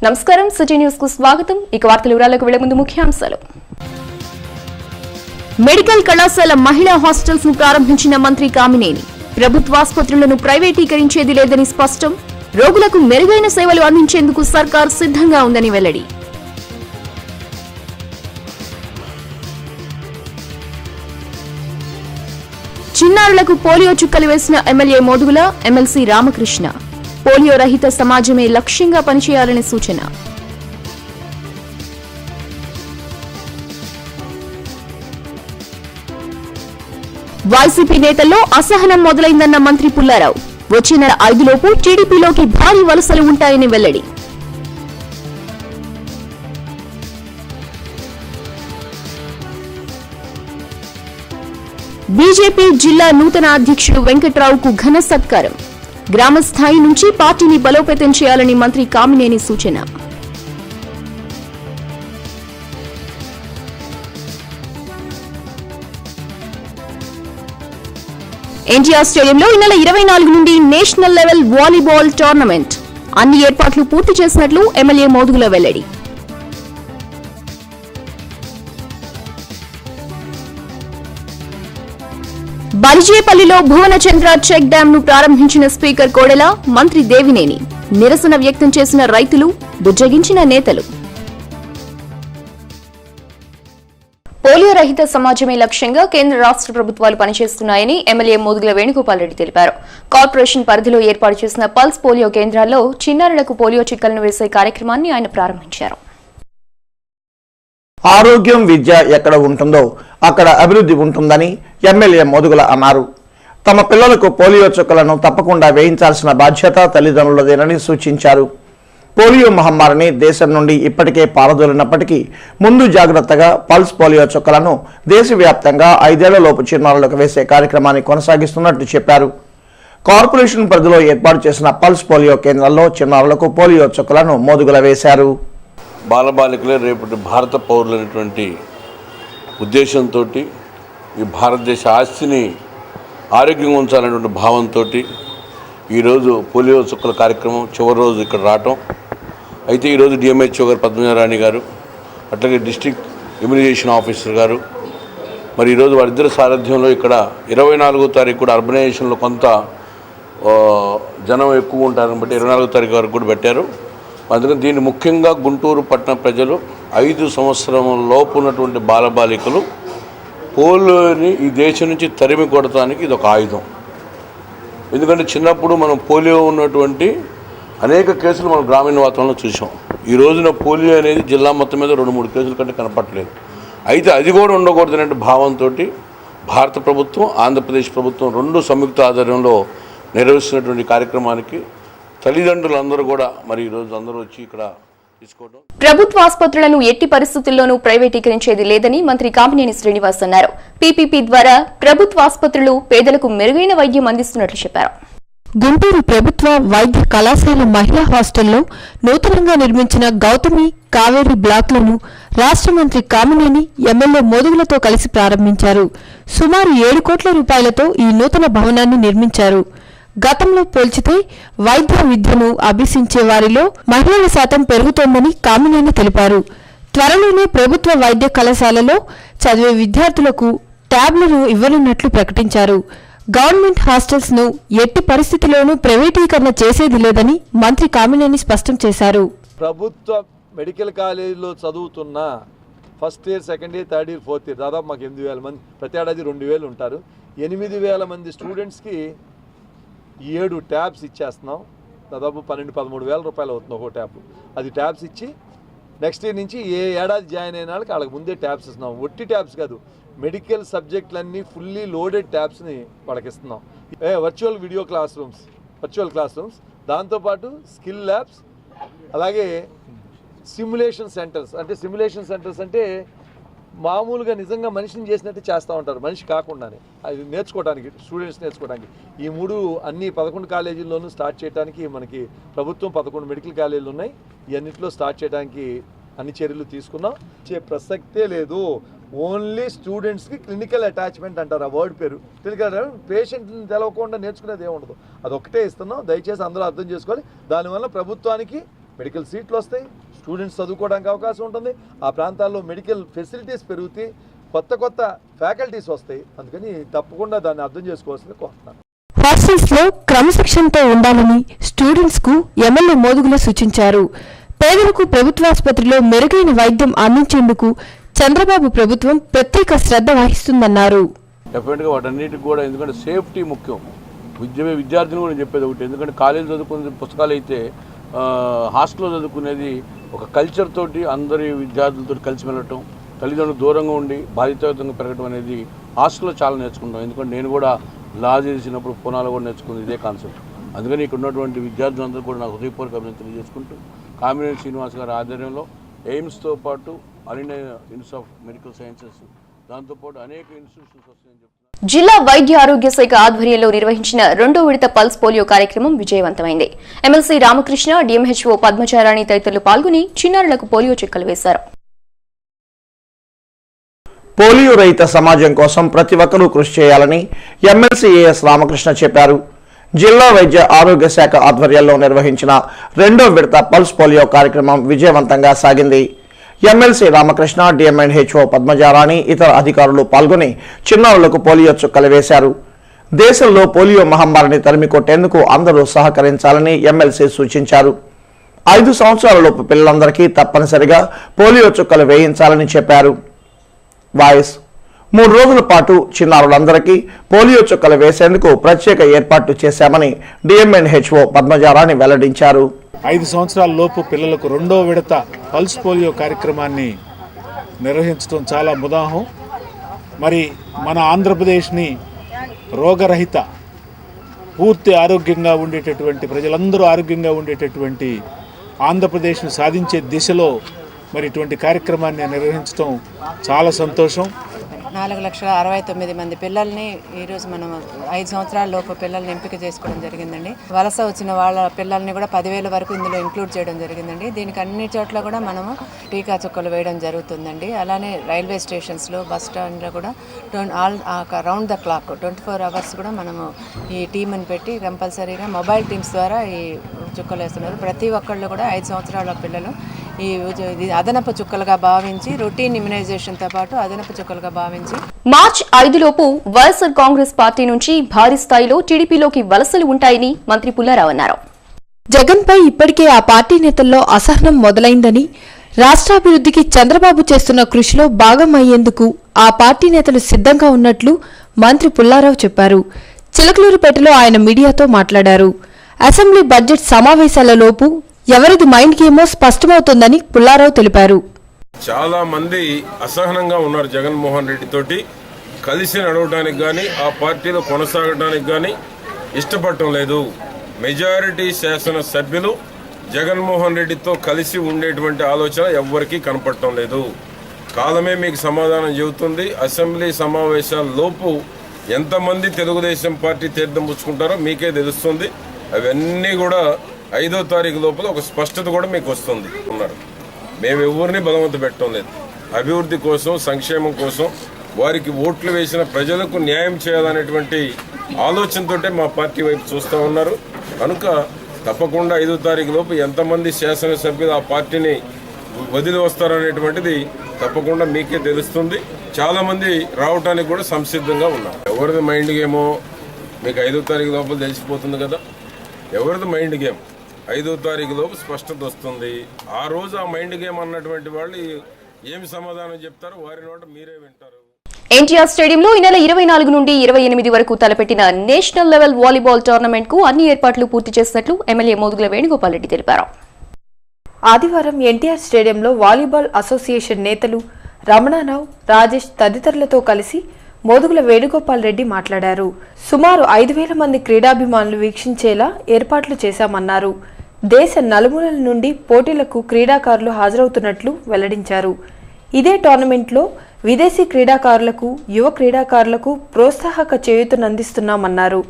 నమస్కారం city news కు స్వాగతం. ఇక వార్తల వివరాలకు వెళ్లే ముందు ముఖ్యాంశాలు. మెడికల్ కళాశాల మహిళా హాస్టల్స్ ను ప్రారంభించిన మంత్రి కామినేని. ప్రభుత్వాసుపత్రులను ప్రైవేటీకరించేది లేదని స్పష్టం. రోగులకు మెరుగైన సేవలు అందించేందుకు సర్కార్ సిద్ధంగా ఉందని వెల్లడి. చిన్నారులకు పోలియో చుక్కలు వేసిన MLA Modugula, MLC Ramakrishna. Polio రహిత సమాజమే లక్ష్యంగా పనిచేయాలని సూచన. వైసీపీ నేతల్లో అసహనం మొదలైందన్న మంత్రి పుల్లారావు. వచ్చే నెల 5లోపు టీడీపీలోకి భారీ వలసలు ఉంటాయని వెల్లడి. బీజేపీ జిల్లా నూతన అధ్యక్షుడు వెంకట్రావుకు ఘన సత్కారం. గ్రామ స్థాయి నుంచి పార్టీని బలోపేతం చేయాలని మంత్రి కామినేని సూచన. ఎన్టీఆర్ స్టేడియంలో ఈ నెల 24 నుండి నేషనల్ లెవెల్ వాలీబాల్ టోర్నమెంట్. అన్ని ఏర్పాట్లు పూర్తి చేసినట్లు ఎమ్మెల్యే మోదుగుల వెల్లడి. బలిజేపల్లిలో భువనచంద్ర చెక్ డ్యాం ను ప్రారంభించిన స్పీకర్ కోడెల, మంత్రి దేవినేని. నిరసన వ్యక్తం చేసిన రైతులు, బుజ్జగించిన నేతలు. పోలియో రహిత సమాజమే లక్ష్యంగా కేంద్ర రాష్ట్ర ప్రభుత్వాలు పనిచేస్తున్నాయని ఎమ్మెల్యే మోదుగుల వేణుగోపాల్ రెడ్డి తెలిపారు. కార్పొరేషన్ పరిధిలో ఏర్పాటు చేసిన పల్స్ పోలియో కేంద్రాల్లో చిన్నారులకు పోలియో చుక్కలను వేసే కార్యక్రమాన్ని ఆయన ప్రారంభించారు. ఆరోగ్యం, విద్య ఎక్కడ ఉంటుందో అక్కడ అభివృద్ధి ఉంటుందని ఎమ్మెల్యే మోదుగుల అన్నారు. తమ పిల్లలకు పోలియో చుక్కలను తప్పకుండా వేయించాల్సిన బాధ్యత తల్లిదండ్రులదేనని సూచించారు. పోలియో మహమ్మారిని దేశం నుండి ఇప్పటికే పారదోలినప్పటికీ ముందు జాగ్రత్తగా పల్స్ పోలియో చుక్కలను దేశవ్యాప్తంగా 5 ఏళ్లలోపు చిన్నారులకు వేసే కార్యక్రమాన్ని కొనసాగిస్తున్నట్టు చెప్పారు. కార్పొరేషన్ పరిధిలో ఏర్పాటు చేసిన పల్స్ పోలియో కేంద్రాల్లో చిన్నారులకు పోలియో చుక్కలను మోదుగుల వేశారు. బాలబాలికలే రేపటి భారత పౌరులైనటువంటి ఉద్దేశంతో ఈ భారతదేశ ఆస్తిని ఆరోగ్యంగా ఉంచాలనేటువంటి భావంతో ఈరోజు పోలియో చుక్కల కార్యక్రమం చివరి రోజు ఇక్కడ రావటం. అయితే ఈరోజు డిఎంహెచ్ఓ గారు పద్మజారాణి గారు, అట్లాగే డిస్ట్రిక్ట్ ఇమ్యునైజేషన్ ఆఫీసర్ గారు, మరి ఈరోజు వారిద్దరి సారథ్యంలో ఇక్కడ 24వ తారీఖు కూడా అర్బనైజేషన్లో కొంత జనం ఎక్కువ ఉంటారని బట్టి 24వ తారీఖు వరకు కూడా పెట్టారు. అందుకని దీన్ని ముఖ్యంగా గుంటూరు పట్టణ ప్రజలు 5 సంవత్సరం లోపు ఉన్నటువంటి బాలబాలికలు పోలియోని ఈ దేశం నుంచి తరిమి కొడటానికి ఇది ఒక ఆయుధం. ఎందుకంటే చిన్నప్పుడు మనం పోలియో ఉన్నటువంటి అనేక కేసులు మనం గ్రామీణ వాతావరణంలో చూసాం. ఈ రోజున పోలియో అనేది జిల్లా మొత్తం మీద 2-3 కేసుల కంటే కనపట్టలేదు. అయితే అది కూడా ఉండకూడదనే భావంతో భారత ప్రభుత్వం, ఆంధ్రప్రదేశ్ ప్రభుత్వం 2 సంయుక్త ఆధ్వర్యంలో నిర్వహిస్తున్నటువంటి కార్యక్రమానికి తల్లిదండ్రులందరూ కూడా మరి ఈరోజు అందరూ వచ్చి ఇక్కడ తీసుకోవడం. ప్రభుత్వ ఆసుపత్రులను ఎట్టి పరిస్థితుల్లోనూ ప్రైవేటీకరించేది లేదని మంత్రి కామినేని శ్రీనివాస్ అన్నారు. పీపీపీ ద్వారా ప్రభుత్వ ఆసుపత్రులు పేదలకు మెరుగైన వైద్యం అందిస్తున్నట్లు చెప్పారు. గుంటూరు ప్రభుత్వ వైద్య కళాశాల మహిళా హాస్టల్లో నూతనంగా నిర్మించిన గౌతమి, కావేరి బ్లాక్లను రాష్ట్ర మంత్రి కామినేని ఎమ్మెల్యే మోదుగులతో కలిసి ప్రారంభించారు. సుమారు 7 కోట్ల రూపాయలతో ఈ నూతన భవనాన్ని నిర్మించారు. గతంలో పోల్చితే వైద్య విద్యను అభ్యసించే వారిలో మహిళల శాతం పెరుగుతోందని కామినేని తెలిపారు. త్వరలోనే ప్రభుత్వ వైద్య కళాశాలలో చదివే విద్యార్థులకు ట్యాబ్లను ఇవ్వనున్నట్లు ప్రకటించారు. గవర్నమెంట్ హాస్టల్స్ ను ఎట్టి పరిస్థితుల్లోనూ ప్రైవేటీకరణ చేసేది లేదని మంత్రి కామినేని స్పష్టం చేశారు. ప్రభుత్వ మెడికల్ కాలేజీలో చదువుతున్న first year, second year, third year, fourth year దాదాపు మాకు 8,000 మంది, ప్రతి ఏడాది 2,000 ఉంటారు. 8,000 మంది స్టూడెంట్స్కి 7 ట్యాబ్స్ ఇచ్చేస్తున్నాం. దాదాపు 12-13 వేల రూపాయలు అవుతుంది ఒక్కో ట్యాబ్. అది ట్యాబ్స్ ఇచ్చి నెక్స్ట్ ఇయర్ నుంచి ఏ ఏడాది జాయిన్ అయిన వాళ్ళకి వాళ్ళకి ముందే ట్యాబ్స్ ఇస్తున్నాం. ఒట్టి ట్యాబ్స్ కాదు, మెడికల్ సబ్జెక్టులన్నీ ఫుల్లీ లోడెడ్ ట్యాబ్స్ని వాళ్ళకి ఇస్తున్నాం. వర్చువల్ వీడియో క్లాస్ రూమ్స్, దాంతోపాటు స్కిల్ ల్యాబ్స్, అలాగే సిమ్యులేషన్ సెంటర్స్ అంటే మామూలుగా నిజంగా మనిషిని చేసినట్టు చేస్తూ ఉంటారు, మనిషి కాకుండానే. అది నేర్చుకోవడానికి, స్టూడెంట్స్ నేర్చుకోవడానికి ఈ 3 అన్ని 11 కాలేజీల్లోనూ స్టార్ట్ చేయడానికి మనకి ప్రభుత్వం 11 మెడికల్ కాలేజీలు ఉన్నాయి. ఇవన్నింటిలో స్టార్ట్ చేయడానికి అన్ని చర్యలు తీసుకున్నాం. ప్రసక్తే లేదు. ఓన్లీ స్టూడెంట్స్కి క్లినికల్ అటాచ్మెంట్ అంటారు, ఆ వర్డ్ పేరు. క్లినికల్ పేషెంట్ని తెలవకుండా నేర్చుకునేది ఏముండదు, అదొక్కటే ఇస్తున్నాం. దయచేసి అందరూ అర్థం చేసుకోవాలి. దానివల్ల ప్రభుత్వానికి మెడికల్ సీట్లు వస్తాయి, స్టూడెంట్స్ చదువుకోవడానికి అవకాశం ఉంటుంది, ఆ ప్రాంతాల్లో మెడికల్ ఫెసిలిటీస్ పెరుగుతాయి, కొత్త ఫ్యాకల్టీస్ వస్తాయి. అందుకని తప్పకుండా దాన్ని అర్థం చేసుకోవాల్సింది కోరుతున్నాను. హాస్టల్స్ లో క్రమశిక్షణతో ఉండాలని స్టూడెంట్స్ కు ఎమ్మెల్యే మోదుగుల సూచించారు. పేదలకు ప్రభుత్వాసుపత్రిలో మెరుగైన వైద్యం అందించేందుకు చంద్రబాబు ప్రభుత్వం ప్రత్యేక శ్రద్ధ వహిస్తుందన్నారు. డెఫినెట్గా వాటన్నిటికి కూడా, ఎందుకంటే సేఫ్టీ ముఖ్యం. విద్యార్థిని కూడా చెప్పేది ఒకటి, ఎందుకంటే కాలేజీ చదువుకునే పుస్తకాలు అయితే హాస్టల్లో చదువుకునేది ఒక కల్చర్ తోటి అందరి విద్యార్థులతో కలిసి వెళ్ళటం, తల్లిదండ్రులు దూరంగా ఉండి బాధ్యతాయుతంగా పెరగడం అనేది హాస్టల్లో చాలా నేర్చుకుంటాం. ఎందుకంటే నేను కూడా లా చేసినప్పుడు పూనాలో కూడా నేర్చుకుంది ఇదే కాన్సెప్ట్. అందుకని ఇక్కడ ఉన్నటువంటి విద్యార్థులందరూ కూడా నాకు హృదయపూర్వక అభినందనలు తెలియజేసుకుంటూ కామినేని శ్రీనివాస్ గారి ఆధ్వర్యంలో ఎయిమ్స్తో పాటు all India institute of medical sciences, దాంతోపాటు అనేక ఇన్స్టిట్యూషన్స్ వస్తాయని చెప్తున్నారు. జిల్లా వైద్య ఆరోగ్య శాఖ ఆధ్వర్యంలో నిర్వహించిన 2వ విడత పల్స్ పోలియో కార్యక్రమం విజయవంతమైంది. ఎమ్మెల్సీ రామకృష్ణ, డిఎంహెచ్ఓ పద్మచారాణి తదితరులు పాల్గొని చిన్నారులకు పోలియో చుక్కలు వేశారు. పోలియో రహిత సమాజం కోసం ప్రతి ఒక్కరూ కృషి చేయాలని ఎమ్మెల్సీ ఏఎస్ రామకృష్ణ చెప్పారు. జిల్లా వైద్య ఆరోగ్య శాఖ ఆధ్వర్యంలో నిర్వహించిన 2వ విడత పల్స్ పోలియో కార్యక్రమం విజయవంతంగా సాగింది. ఎమ్మెల్సీ రామకృష్ణ, డిఎంహెచ్ఓ పద్మజారాణి ఇతర అధికారులు పాల్గొని చిన్నారులకు పోలియో చుక్కలు వేశారు. దేశంలో పోలియో మహమ్మారిని తరిమి కొట్టేందుకు అందరూ సహకరించాలని ఎమ్మెల్సీ సూచించారు. 5 సంవత్సరాలలోపు పిల్లలందరికీ తప్పనిసరిగా పోలియో చుక్కలు వేయించాలని చెప్పారు. వాయిస్ 3 రోజుల పాటు చిన్నారులందరికీ పోలియో చుక్కలు వేసేందుకు ప్రత్యేక ఏర్పాట్లు చేశామని డిఎంఎన్హెచ్ఓ పద్మజారాణి వెల్లడించారు. 5 సంవత్సరాల లోపు పిల్లలకు 2వ విడత పల్స్ పోలియో కార్యక్రమాన్ని నిర్వహించడం చాలా ముదాహం. మరి మన ఆంధ్రప్రదేశ్ని రోగరహిత, పూర్తి ఆరోగ్యంగా ఉండేటటువంటి, ప్రజలందరూ ఆరోగ్యంగా ఉండేటటువంటి ఆంధ్రప్రదేశ్ను సాధించే దిశలో మరి ఇటువంటి కార్యక్రమాన్ని నిర్వహించడం చాలా సంతోషం. 4,69,000 మంది పిల్లల్ని ఈరోజు మనం 5 సంవత్సరాల లోపు పిల్లల్ని ఎంపిక చేసుకోవడం జరిగిందండి. వలస వచ్చిన వాళ్ళ పిల్లల్ని కూడా 10,000 వరకు ఇందులో ఇంక్లూడ్ చేయడం జరిగిందండి. దీనికి అన్ని చోట్ల కూడా మనము టీకా చుక్కలు వేయడం జరుగుతుందండి. అలానే రైల్వే స్టేషన్స్లో, బస్ స్టాండ్లో కూడా రౌండ్ ద క్లాక్ 24 అవర్స్ కూడా మనము ఈ టీంని పెట్టి కంపల్సరీగా మొబైల్ టీమ్స్ ద్వారా ఈ చుక్కలు వేస్తున్నారు. ప్రతి ఒక్కళ్ళు కూడా 5 సంవత్సరాల పిల్లలు ఈ అదనపు చుక్కలుగా భావించి, రొటీన్ ఇమ్యునైజేషన్తో పాటు అదనపు చుక్కలుగా భావించి మార్చి 5 లోపు వైఎస్ఆర్ కాంగ్రెస్ పార్టీ నుంచి భారీ స్థాయిలో టీడీపీలోకి వలసలు ఉంటాయని మంత్రి పుల్లారావు అన్నారు. జగన్పై ఇప్పటికే ఆ పార్టీ నేతల్లో అసహనం మొదలైందని, రాష్ట్రాభివృద్ధికి చంద్రబాబు చేస్తున్న కృషిలో భాగం అయ్యేందుకు ఆ పార్టీ నేతలు సిద్ధంగా ఉన్నట్లు మంత్రి పుల్లారావు చెప్పారు. చిలకలూరుపేటలో ఆయన మీడియాతో మాట్లాడారు. అసెంబ్లీ బడ్జెట్ సమావేశాలలోపు ఎవరిది మైండ్ గేమో స్పష్టమవుతోందని పుల్లారావు తెలిపారు. చాలా మంది అసహనంగా ఉన్నారు జగన్మోహన్ రెడ్డి తోటి కలిసి నడవడానికి కానీ, ఆ పార్టీలో కొనసాగడానికి కానీ ఇష్టపడటం లేదు. మెజారిటీ శాసన సభ్యులు జగన్మోహన్ రెడ్డితో కలిసి ఉండేటువంటి ఆలోచన ఎవ్వరికీ కనపడటం లేదు. కాలమే మీకు సమాధానం చెబుతుంది. అసెంబ్లీ సమావేశాల లోపు ఎంతమంది తెలుగుదేశం పార్టీ తీర్థం పుచ్చుకుంటారో మీకే తెలుస్తుంది. అవన్నీ కూడా 5వ తారీఖు లోపల ఒక స్పష్టత కూడా మీకు వస్తుంది ఉన్నారు. మేము ఎవరిని బలవంత పెట్టడం లేదు. అభివృద్ధి కోసం, సంక్షేమం కోసం, వారికి ఓట్లు వేసిన ప్రజలకు న్యాయం చేయాలనేటువంటి ఆలోచనతోటే మా పార్టీ వైపు చూస్తూ ఉన్నారు. కనుక తప్పకుండా 5వ తారీఖు లోపు ఎంతమంది శాసనసభ్యులు ఆ పార్టీని వదిలి వస్తారనేటువంటిది తప్పకుండా మీకే తెలుస్తుంది. చాలా మంది రావడానికి కూడా సంసిద్ధంగా ఉన్నారు. ఎవరిది మైండ్ గేమో మీకు 5వ తారీఖు లోపల తెలిసిపోతుంది కదా. ఎవరిది మైండ్ గేమ్ 5వ తారీఖు లోపు స్పష్టత వస్తుంది. ఆ రోజు ఆ మైండ్ గేమ్ అన్నటువంటి వాళ్ళు ఏమి సమాధానం చెప్తారో వారి నోట మీరే వింటారు. ఎన్టీఆర్ స్టేడియంలో ఈ నెల 24 నుండి 28 వరకు తలపెట్టిన నేషనల్ లెవెల్ వాలీబాల్ టోర్నమెంట్ కు అన్ని ఏర్పాట్లు పూర్తి చేసినట్లు ఎమ్మెల్యే మోదుగుల వేణుగోపాల్ రెడ్డి తెలిపారు. ఆదివారం ఎన్టీఆర్ స్టేడియంలో వాలీబాల్ అసోసియేషన్ నేతలు రమణారావు, రాజేష్ తదితరులతో కలిసి మోదుగుల వేణుగోపాల్ రెడ్డి మాట్లాడారు. సుమారు 5,000 మంది క్రీడాభిమానులు వీక్షించేలా ఏర్పాట్లు చేశామన్నారు. దేశ నలుమూలల నుండి పోటీలకు క్రీడాకారులు హాజరవుతున్నట్లు వెల్లడించారు. ఇదే టోర్నమెంట్లో విదేశీ క్రీడాకారులకు, యువ క్రీడాకారులకు ప్రోత్సాహక చేయూతనందిస్తున్నామన్నారు.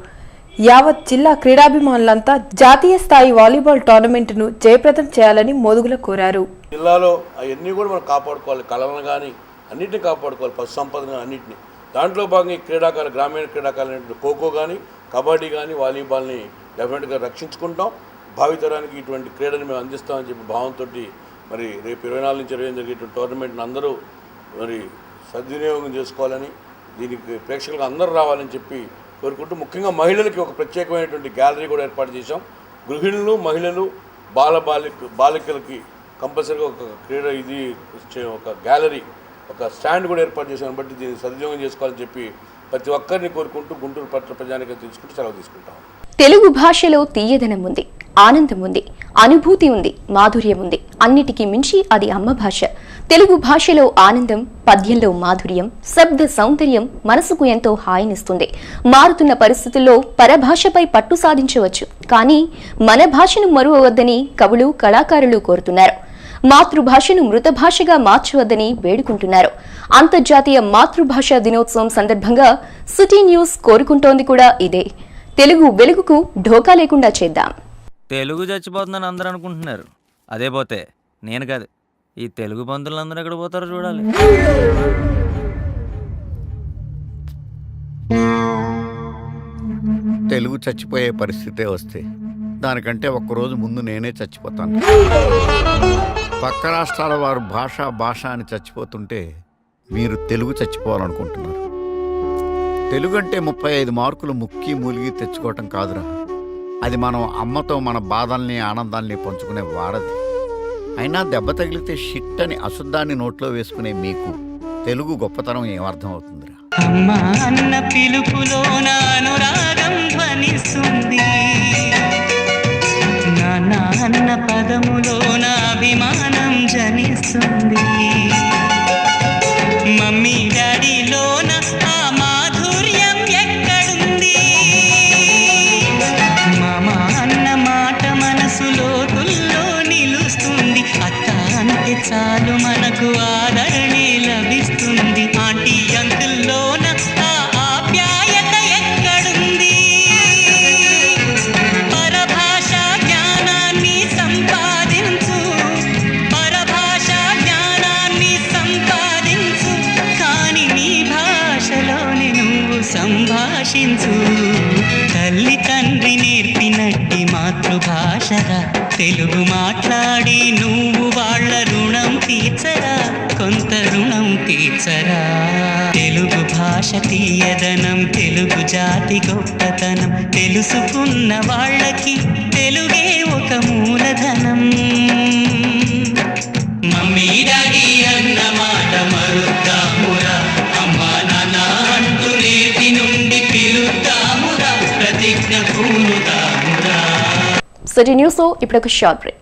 యావత్ జిల్లా క్రీడాభిమానులంతా జాతీయ స్థాయి వాలీబాల్ టోర్నమెంట్ను జయప్రదం చేయాలని మోదుగుల కోరారు. జిల్లాలో అవన్నీ కూడా మనం కాపాడుకోవాలి. కళలను కానీ అన్నింటినీ కాపాడుకోవాలి, పశు సంపదను అన్నింటినీ. దాంట్లో భాగంగా క్రీడాకారులు, గ్రామీణ క్రీడాకారులు ఖోఖో కానీ, కబడ్డీ కానీ, వాలీబాల్ని డెఫినెట్గా రక్షించుకుంటాం. భావితరానికి ఇటువంటి క్రీడను మేము అందిస్తామని చెప్పి భావంతో మరి రేపు 24 నుంచి 25 జరిగేటువంటి టోర్నమెంట్ని అందరూ మరి సద్వినియోగం చేసుకోవాలని, దీనికి ప్రేక్షకులకు అందరూ రావాలని చెప్పి కోరుకుంటూ, ముఖ్యంగా మహిళలకి ఒక ప్రత్యేకమైనటువంటి గ్యాలరీ కూడా ఏర్పాటు చేశాం. గృహిణులు, మహిళలు, బాలికలకి కంపల్సరీగా ఒక క్రీడ ఇది ఒక గ్యాలరీ, ఒక స్టాండ్ కూడా ఏర్పాటు చేశాం. బట్టి దీన్ని సద్వినియోగం చేసుకోవాలని చెప్పి ప్రతి ఒక్కరిని కోరుకుంటూ గుంటూరు పట్ల ప్రజానికం తీసుకుంటూ సెలవు తీసుకుంటాం. తెలుగు భాషలో తీయదనం ఉంది, ఆనందం ఉంది, అనుభూతి ఉంది, మాధుర్యం ఉంది. అన్నిటికీ మించి అది అమ్మ భాష. తెలుగు భాషలో ఆనందం, పద్యంలో మాధుర్యం, శబ్ద సౌందర్యం మనసుకు ఎంతో హాయినిస్తుంది. మారుతున్న పరిస్థితుల్లో పరభాషపై పట్టు సాధించవచ్చు, కానీ మన భాషను మరువవద్దని కవులు, కళాకారులు కోరుతున్నారు. మాతృభాషను మృత భాషగా మార్చవద్దని వేడుకుంటున్నారు. అంతర్జాతీయ మాతృభాషా దినోత్సవం సందర్భంగా సిటీ న్యూస్ కోరుకుంటోంది కూడా ఇదే. తెలుగు వెలుగుకు ఢోకా లేకుండా చేద్దాం. తెలుగు చచ్చిపోతుందని అందరూ అనుకుంటున్నారు. అదే పోతే నేను కాదు, ఈ తెలుగు బంధువులందరూ ఎక్కడ పోతారో చూడాలి. తెలుగు చచ్చిపోయే పరిస్థితే వస్తే దానికంటే ఒక్కరోజు ముందు నేనే చచ్చిపోతాను. పక్క రాష్ట్రాల వారు భాష అని చచ్చిపోతుంటే మీరు తెలుగు చచ్చిపోవాలనుకుంటున్నారు. తెలుగు అంటే 35 మార్కులు ముక్కి మూలిగి తెచ్చుకోవటం కాదురా. అది మనం అమ్మతో మన బాధల్ని, ఆనందాల్ని పంచుకునే వారది. అయినా దెబ్బ తగిలితే షిట్ అని అశుద్ధాన్ని నోట్లో వేసుకునే మీకు తెలుగు గొప్పతనం ఏమర్థం అవుతుందిరా? అమ్మా అన్న పిలుపులో అనురాగం ధ్వనిస్తుంది, నాన్న అన్న పదములో అభిమానం జనిస్తుంది, మమ్మీ డాడీలోన ఆ మాధుర్యం ఎక్కడుంది, మామ అన్న మాట మనసులో తుల్లో నిలుస్తుంది, అత్త అంటే చాలు మనకు ఆదరణే లభిస్తుంది, ఆంటీ అంకుల్లోన ఆ ఆప్యాయత ఎక్కడుంది, పరభాష జ్ఞానాన్ని సంపాదించు, పరభాష జ్ఞానాన్ని సంపాదించు, కాని నీ భాషలోనే నువ్వు సంభాషించు. తల్లి తండ్రి నేర్పినట్టి మాతృభాషరా, తెలుగు మాట్లాడి నువ్వు వాళ్ళ రుణం తీర్చరా, కొంత రుణం తీర్చరా. తెలుగు భాష తీయదనం, తెలుగు జాతి గొప్పతనం, తెలుసుకున్న వాళ్ళకి తెలుగే ఒక మూలధనం. మమ్మీ డాడీ అన్న మాట మరుద్దామురా, అమ్మా నాన్న అంటూ నేటి నుండి పిలుద్దామురా, ప్రతిజ్ఞ పూనుదామురా. సిటీ న్యూస్ ఇప్పుడు ఒక షార్ట్ బ్రేక్.